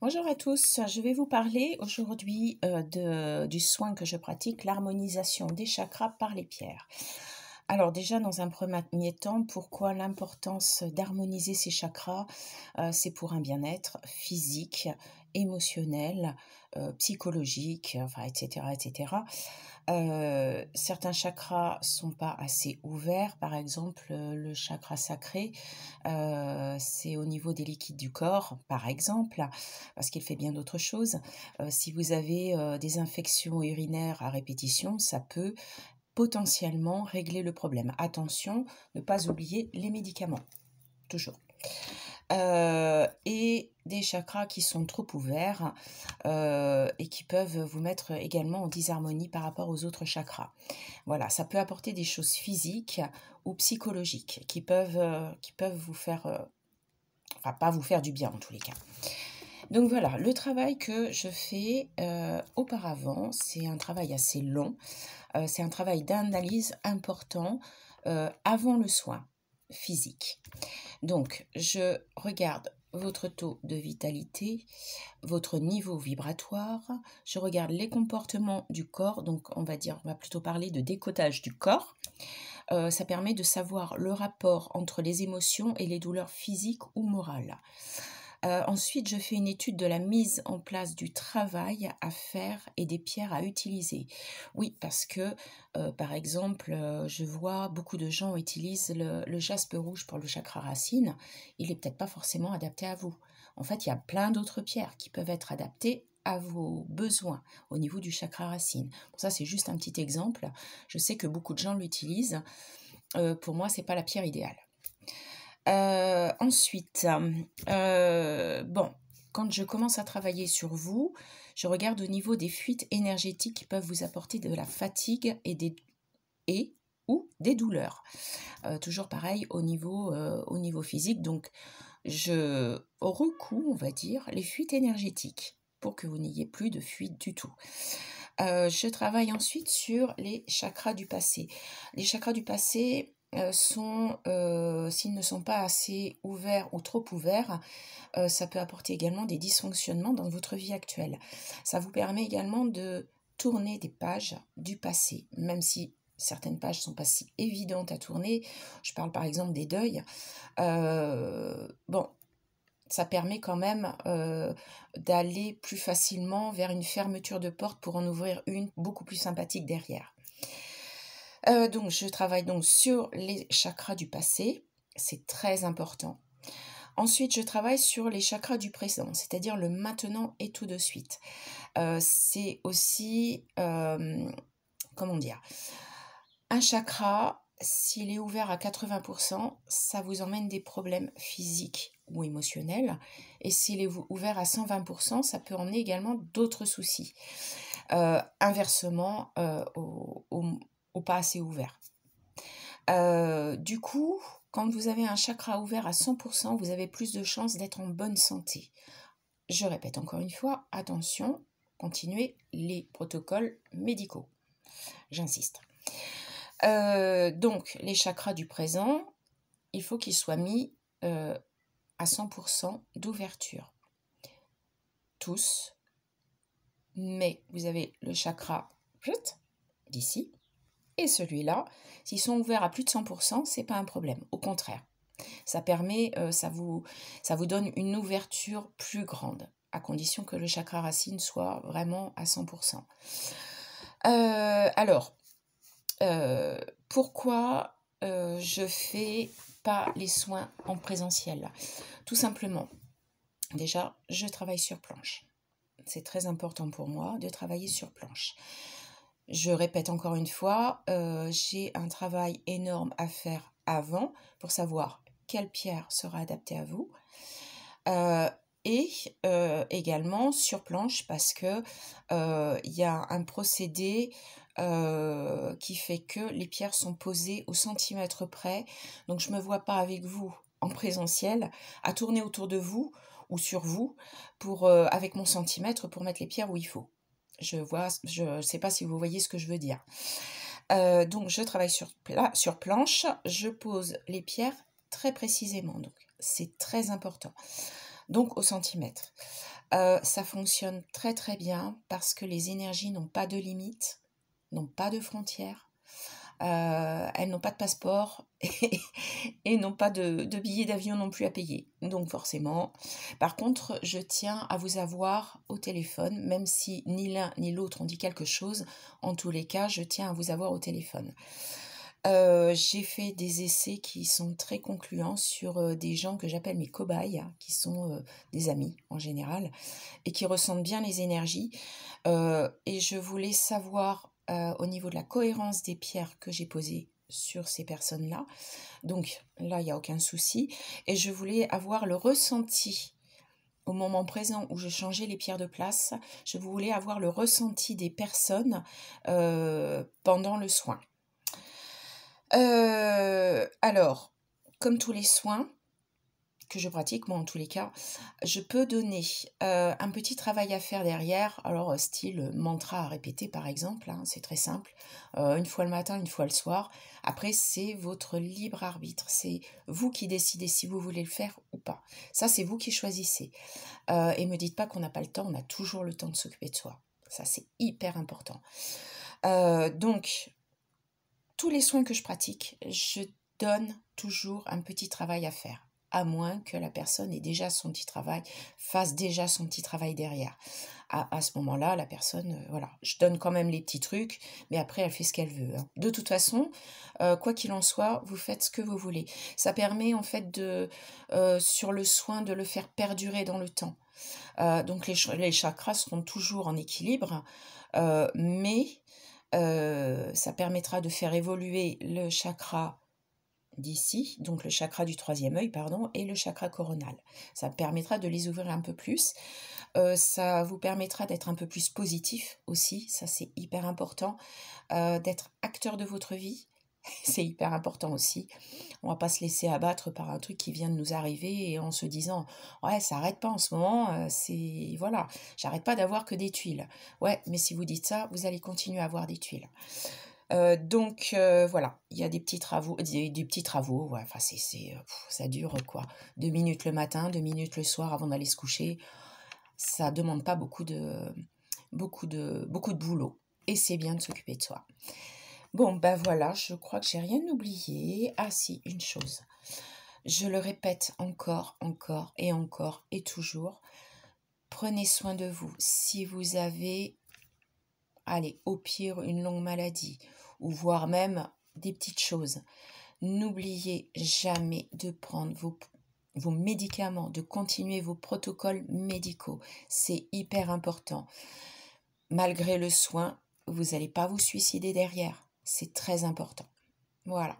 Bonjour à tous, je vais vous parler aujourd'hui du soin que je pratique, l'harmonisation des chakras par les pierres. Alors déjà, dans un premier temps, pourquoi l'importance d'harmoniser ces chakras? C'est pour un bien-être physique, émotionnel, psychologique, enfin, etc., etc. Certains chakras sont pas assez ouverts, par exemple, le chakra sacré, c'est au niveau des liquides du corps, par exemple, parce qu'il fait bien d'autres choses. Si vous avez, des infections urinaires à répétition, ça peut potentiellement régler le problème. Attention, ne pas oublier les médicaments, toujours. Et des chakras qui sont trop ouverts, et qui peuvent vous mettre également en disharmonie par rapport aux autres chakras. Voilà, ça peut apporter des choses physiques ou psychologiques qui peuvent vous faire, enfin pas vous faire du bien en tous les cas. Donc voilà, le travail que je fais auparavant, c'est un travail assez long, c'est un travail d'analyse important avant le soin physique. Donc, je regarde votre taux de vitalité, votre niveau vibratoire, je regarde les comportements du corps, donc on va plutôt parler de décotage du corps. Ça permet de savoir le rapport entre les émotions et les douleurs physiques ou morales. Ensuite, je fais une étude de la mise en place du travail à faire et des pierres à utiliser. Oui, parce que, par exemple, je vois beaucoup de gens utilisent le jaspe rouge pour le chakra racine. Il est peut-être pas forcément adapté à vous. En fait, il y a plein d'autres pierres qui peuvent être adaptées à vos besoins au niveau du chakra racine. Pour ça, c'est juste un petit exemple. Je sais que beaucoup de gens l'utilisent. Pour moi, c'est pas la pierre idéale. Ensuite, bon, quand je commence à travailler sur vous, je regarde au niveau des fuites énergétiques qui peuvent vous apporter de la fatigue ou des douleurs. Toujours pareil au niveau physique, donc je recoue, on va dire, les fuites énergétiques pour que vous n'ayez plus de fuite du tout. Je travaille ensuite sur les chakras du passé. Les chakras du passé s'ils ne sont pas assez ouverts ou trop ouverts, ça peut apporter également des dysfonctionnements dans votre vie actuelle. Ça vous permet également de tourner des pages du passé, même si certaines pages ne sont pas si évidentes à tourner. Je parle par exemple des deuils. Bon, ça permet quand même d'aller plus facilement vers une fermeture de porte pour en ouvrir une beaucoup plus sympathique derrière. Donc je travaille donc sur les chakras du passé, c'est très important. Ensuite, je travaille sur les chakras du présent, c'est-à-dire le maintenant et tout de suite. C'est aussi, comment dire? Un chakra, s'il est ouvert à 80%, ça vous emmène des problèmes physiques ou émotionnels. Et s'il est ouvert à 120%, ça peut emmener également d'autres soucis. Inversement, au pas assez ouvert. Du coup, quand vous avez un chakra ouvert à 100%, vous avez plus de chances d'être en bonne santé. Je répète encore une fois, attention, continuez les protocoles médicaux. J'insiste. Donc, les chakras du présent, il faut qu'ils soient mis à 100% d'ouverture. Tous. Mais vous avez le chakra d'ici et celui-là, s'ils sont ouverts à plus de 100%, c'est pas un problème. Au contraire, ça permet, ça vous donne une ouverture plus grande, à condition que le chakra racine soit vraiment à 100%. Alors, pourquoi je fais pas les soins en présentiel? Tout simplement, déjà, je travaille sur planche. C'est très important pour moi de travailler sur planche. Je répète encore une fois, j'ai un travail énorme à faire avant pour savoir quelle pierre sera adaptée à vous. Et également sur planche parce que y a un procédé qui fait que les pierres sont posées au centimètre près. Donc je ne me vois pas avec vous en présentiel à tourner autour de vous ou sur vous avec mon centimètre pour mettre les pierres où il faut. Je ne sais pas si vous voyez ce que je veux dire. Donc je travaille sur planche, je pose les pierres très précisément. Donc c'est très important. Donc au centimètre. Ça fonctionne très très bien parce que les énergies n'ont pas de limites, n'ont pas de frontières. Elles n'ont pas de passeport et n'ont pas de billets d'avion non plus à payer. Donc forcément, par contre, je tiens à vous avoir au téléphone, même si ni l'un ni l'autre ont dit quelque chose. En tous les cas, je tiens à vous avoir au téléphone. J'ai fait des essais qui sont très concluants sur des gens que j'appelle mes cobayes, qui sont des amis en général, et qui ressentent bien les énergies. Et je voulais savoir au niveau de la cohérence des pierres que j'ai posées sur ces personnes-là. Donc là, il n'y a aucun souci. Et je voulais avoir le ressenti au moment présent où je changeais les pierres de place. Je voulais avoir le ressenti des personnes pendant le soin. Alors, comme tous les soins que je pratique, moi en tous les cas, je peux donner un petit travail à faire derrière, alors style mantra à répéter par exemple, hein, c'est très simple, une fois le matin, une fois le soir. Après, c'est votre libre arbitre, c'est vous qui décidez si vous voulez le faire ou pas. Ça, c'est vous qui choisissez. Et me dites pas qu'on n'a pas le temps, on a toujours le temps de s'occuper de soi. Ça, c'est hyper important. Donc, tous les soins que je pratique, je donne toujours un petit travail à faire, à moins que la personne ait déjà son petit travail, fasse déjà son petit travail derrière. À ce moment-là, la personne, voilà, je donne quand même les petits trucs, mais après, elle fait ce qu'elle veut, hein. De toute façon, quoi qu'il en soit, vous faites ce que vous voulez. Ça permet en fait sur le soin, de le faire perdurer dans le temps. Donc les chakras seront toujours en équilibre, mais ça permettra de faire évoluer le chakra d'ici, donc le chakra du troisième œil, pardon, et le chakra coronal. Ça permettra de les ouvrir un peu plus. Ça vous permettra d'être un peu plus positif aussi, ça c'est hyper important, d'être acteur de votre vie. C'est hyper important aussi. On va pas se laisser abattre par un truc qui vient de nous arriver et en se disant ouais, ça arrête pas en ce moment, c'est voilà, j'arrête pas d'avoir que des tuiles. Ouais, mais si vous dites ça, vous allez continuer à avoir des tuiles. Donc voilà, il y a des petits travaux, des petits travaux, ouais, enfin ça dure quoi, 2 minutes le matin, 2 minutes le soir avant d'aller se coucher. Ça demande pas beaucoup de boulot et c'est bien de s'occuper de soi. Bon, ben voilà, je crois que j'ai rien oublié. Ah si, une chose. Je le répète encore, encore et encore et toujours. Prenez soin de vous. Si vous avez, allez, au pire, une longue maladie, ou voire même des petites choses, n'oubliez jamais de prendre vos médicaments, de continuer vos protocoles médicaux. C'est hyper important. Malgré le soin, vous n'allez pas vous suicider derrière. C'est très important. Voilà.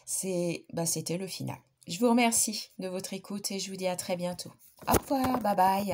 C'était le final. Je vous remercie de votre écoute et je vous dis à très bientôt. Au revoir, bye bye.